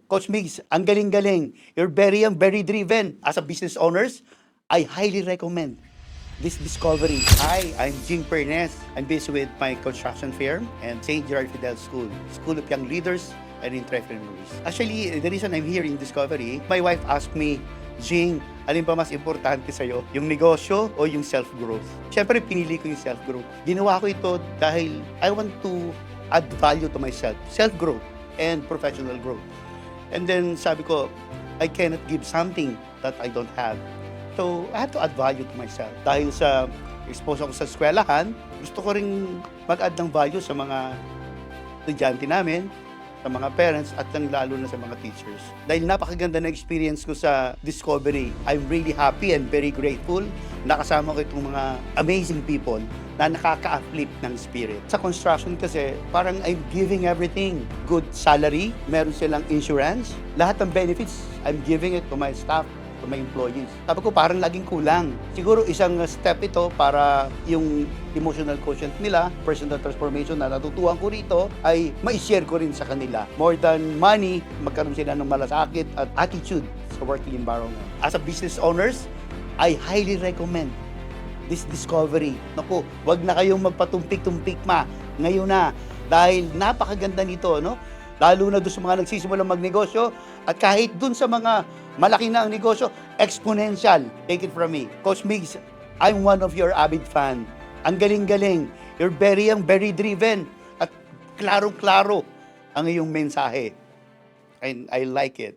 Coach Migs, ang galing-galing. You're very young, very driven. As a business owners, I highly recommend this discovery. Hi, I'm Jing Pernes. I'm busy with my construction firm and St. Gerard Fidel School, School of Young Leaders and Entrepreneurs. Actually, the reason I'm here in Discovery, my wife asked me, Jing, alin ba mas importante sa'yo? Yung negosyo o yung self-growth? Siyempre, pinili ko yung self-growth. Ginawa ko ito dahil I want to add value to myself. Self-growth and professional growth. And then sabi ko, I cannot give something that I don't have. So, I have to add value to myself. Dahil sa expose ako sa eskwelahan, gusto ko ring mag-add ng value sa mga estudyante namin, sa mga parents, at lalo na sa mga teachers. Dahil napakaganda na experience ko sa Discovery, I'm really happy and very grateful. Nakasama ko itong mga amazing people na nakaka-uplift ng spirit. Sa construction kasi, parang I'm giving everything. Good salary, meron silang insurance, lahat ng benefits, I'm giving it to my staff, to my employees. Sabi ko, parang laging kulang. Siguro isang step ito para yung emotional quotient nila, personal transformation na natutuhan ko rito, ay ma-share ko rin sa kanila. More than money, magkaroon sila ng malasakit at attitude sa working environment. As a business owners, I highly recommend this discovery. Naku, wag na kayong magpatumpik-tumpik ngayon na. Dahil napakaganda nito, no? Lalo na doon sa mga nagsisimulang magnegosyo at kahit doon sa mga malaki na ang negosyo, exponential. Take it from me. Coach Migs, I'm one of your avid fan. Ang galing-galing. You're very young, very driven. At klarong-klaro ang iyong mensahe. And I like it.